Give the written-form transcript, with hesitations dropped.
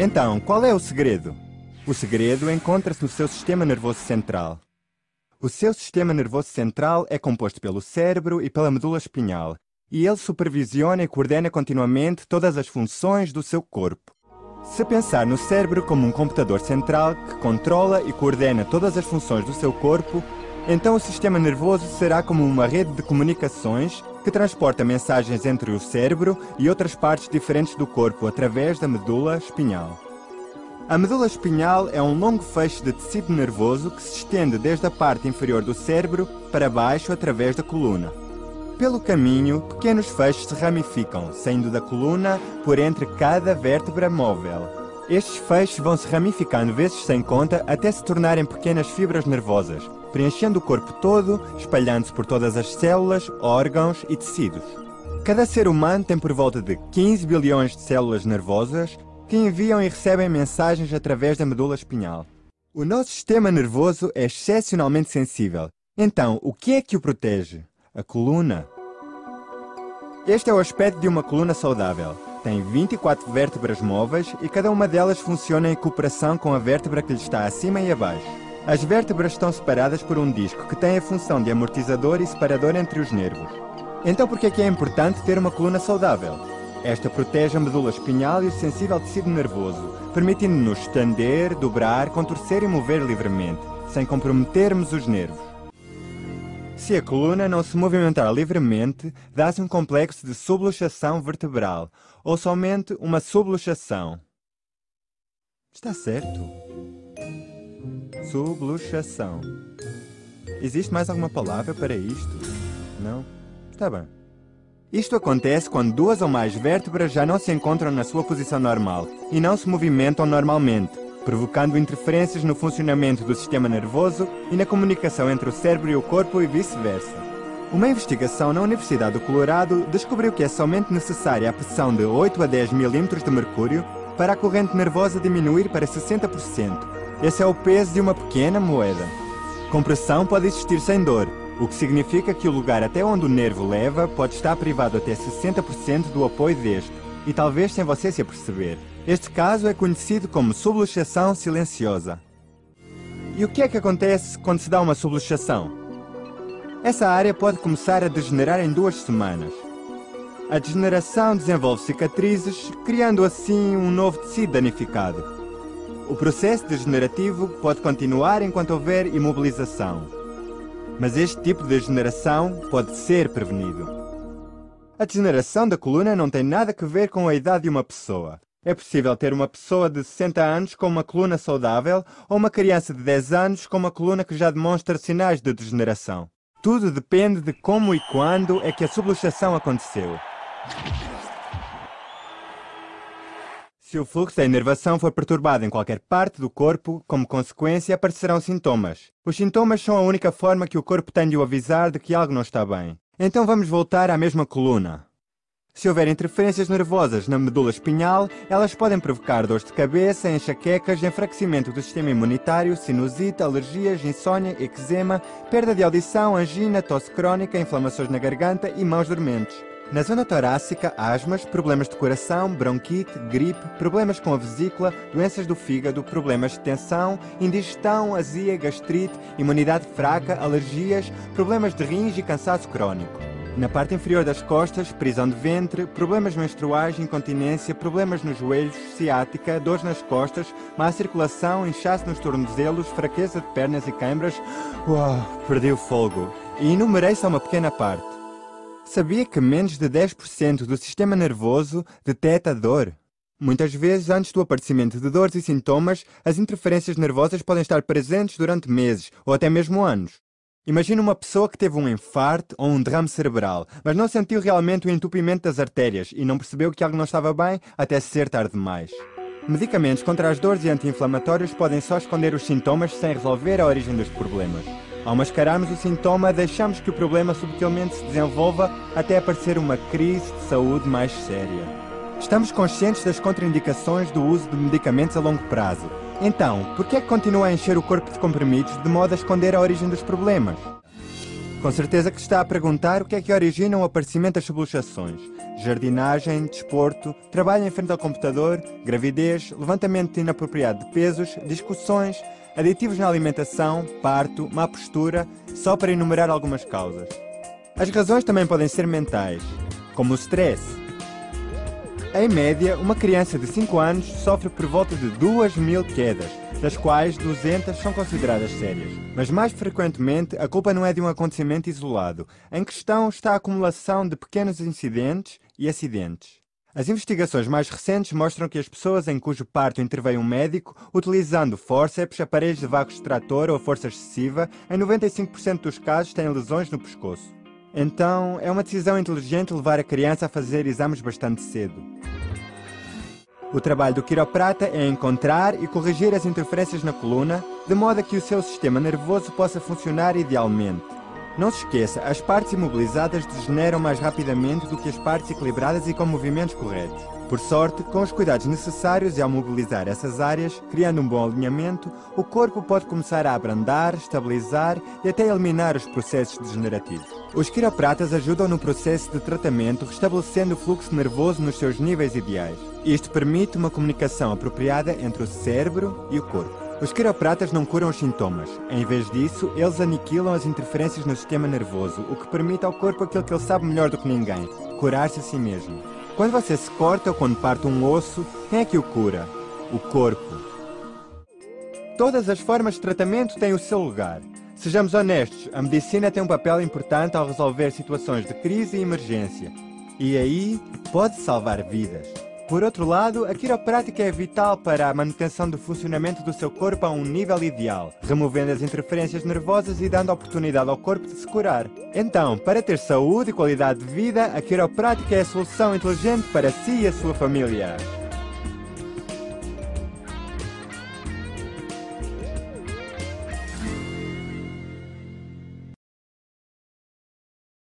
Então, qual é o segredo? O segredo encontra-se no seu sistema nervoso central. O seu sistema nervoso central é composto pelo cérebro e pela medula espinhal, e ele supervisiona e coordena continuamente todas as funções do seu corpo. Se pensar no cérebro como um computador central que controla e coordena todas as funções do seu corpo, então o sistema nervoso será como uma rede de comunicações que transporta mensagens entre o cérebro e outras partes diferentes do corpo através da medula espinhal. A medula espinhal é um longo feixe de tecido nervoso que se estende desde a parte inferior do cérebro para baixo através da coluna. Pelo caminho, pequenos feixes se ramificam, saindo da coluna por entre cada vértebra móvel. Estes feixes vão se ramificando vezes sem conta até se tornarem pequenas fibras nervosas, preenchendo o corpo todo, espalhando-se por todas as células, órgãos e tecidos. Cada ser humano tem por volta de 15 bilhões de células nervosas que enviam e recebem mensagens através da medula espinhal. O nosso sistema nervoso é excepcionalmente sensível. Então, o que é que o protege? A coluna. Este é o aspecto de uma coluna saudável. Tem 24 vértebras móveis e cada uma delas funciona em cooperação com a vértebra que lhe está acima e abaixo. As vértebras estão separadas por um disco que tem a função de amortizador e separador entre os nervos. Então por que é importante ter uma coluna saudável? Esta protege a medula espinhal e o sensível tecido nervoso, permitindo-nos estender, dobrar, contorcer e mover livremente, sem comprometermos os nervos. Se a coluna não se movimentar livremente, dá-se um complexo de subluxação vertebral, ou somente uma subluxação. Está certo? Subluxação. Existe mais alguma palavra para isto? Não? Está bem. Isto acontece quando duas ou mais vértebras já não se encontram na sua posição normal e não se movimentam normalmente, provocando interferências no funcionamento do sistema nervoso e na comunicação entre o cérebro e o corpo e vice-versa. Uma investigação na Universidade do Colorado descobriu que é somente necessária a pressão de 8 a 10 milímetros de mercúrio para a corrente nervosa diminuir para 60%. Esse é o peso de uma pequena moeda. Compressão pode existir sem dor, o que significa que o lugar até onde o nervo leva pode estar privado até 60% do apoio deste, e talvez sem você se aperceber. Este caso é conhecido como subluxação silenciosa. E o que é que acontece quando se dá uma subluxação? Essa área pode começar a degenerar em 2 semanas. A degeneração desenvolve cicatrizes, criando assim um novo tecido danificado. O processo degenerativo pode continuar enquanto houver imobilização. Mas este tipo de degeneração pode ser prevenido. A degeneração da coluna não tem nada a ver com a idade de uma pessoa. É possível ter uma pessoa de 60 anos com uma coluna saudável ou uma criança de 10 anos com uma coluna que já demonstra sinais de degeneração. Tudo depende de como e quando é que a subluxação aconteceu. Se o fluxo da inervação for perturbado em qualquer parte do corpo, como consequência aparecerão sintomas. Os sintomas são a única forma que o corpo tem de o avisar de que algo não está bem. Então vamos voltar à mesma coluna. Se houver interferências nervosas na medula espinhal, elas podem provocar dores de cabeça, enxaquecas, enfraquecimento do sistema imunitário, sinusite, alergias, insônia, eczema, perda de audição, angina, tosse crónica, inflamações na garganta e mãos dormentes. Na zona torácica, asmas, problemas de coração, bronquite, gripe, problemas com a vesícula, doenças do fígado, problemas de tensão, indigestão, azia, gastrite, imunidade fraca, alergias, problemas de rins e cansaço crónico. Na parte inferior das costas, prisão de ventre, problemas menstruais, incontinência, problemas nos joelhos, ciática, dores nas costas, má circulação, inchaço nos tornozelos, fraqueza de pernas e câimbras. Uau, perdi o fôlego. E enumerei só uma pequena parte. Sabia que menos de 10% do sistema nervoso detecta dor? Muitas vezes, antes do aparecimento de dores e sintomas, as interferências nervosas podem estar presentes durante meses ou até mesmo anos. Imagina uma pessoa que teve um infarto ou um derrame cerebral, mas não sentiu realmente o entupimento das artérias e não percebeu que algo não estava bem até ser tarde demais. Medicamentos contra as dores e anti-inflamatórios podem só esconder os sintomas sem resolver a origem dos problemas. Ao mascararmos o sintoma, deixamos que o problema subtilmente se desenvolva até aparecer uma crise de saúde mais séria. Estamos conscientes das contraindicações do uso de medicamentos a longo prazo. Então, por que é que continua a encher o corpo de comprimidos de modo a esconder a origem dos problemas? Com certeza que está a perguntar o que é que origina o aparecimento das subluxações. Jardinagem, desporto, trabalho em frente ao computador, gravidez, levantamento inapropriado de pesos, discussões, aditivos na alimentação, parto, má postura, só para enumerar algumas causas. As razões também podem ser mentais, como o stress. Em média, uma criança de 5 anos sofre por volta de 2.000 quedas, das quais 200 são consideradas sérias. Mas mais frequentemente, a culpa não é de um acontecimento isolado. Em questão está a acumulação de pequenos incidentes e acidentes. As investigações mais recentes mostram que as pessoas em cujo parto interveio um médico, utilizando fórceps, aparelhos de vácuo extrator ou força excessiva, em 95% dos casos têm lesões no pescoço. Então, é uma decisão inteligente levar a criança a fazer exames bastante cedo. O trabalho do quiroprata é encontrar e corrigir as interferências na coluna, de modo a que o seu sistema nervoso possa funcionar idealmente. Não se esqueça, as partes imobilizadas degeneram mais rapidamente do que as partes equilibradas e com movimentos corretos. Por sorte, com os cuidados necessários e ao mobilizar essas áreas, criando um bom alinhamento, o corpo pode começar a abrandar, estabilizar e até eliminar os processos degenerativos. Os quiropratas ajudam no processo de tratamento, restabelecendo o fluxo nervoso nos seus níveis ideais. Isto permite uma comunicação apropriada entre o cérebro e o corpo. Os quiropratas não curam os sintomas. Em vez disso, eles aniquilam as interferências no sistema nervoso, o que permite ao corpo aquilo que ele sabe melhor do que ninguém: curar-se a si mesmo. Quando você se corta ou quando parte um osso, quem é que o cura? O corpo. Todas as formas de tratamento têm o seu lugar. Sejamos honestos, a medicina tem um papel importante ao resolver situações de crise e emergência. E aí, pode salvar vidas. Por outro lado, a quiroprática é vital para a manutenção do funcionamento do seu corpo a um nível ideal, removendo as interferências nervosas e dando oportunidade ao corpo de se curar. Então, para ter saúde e qualidade de vida, a quiroprática é a solução inteligente para si e a sua família.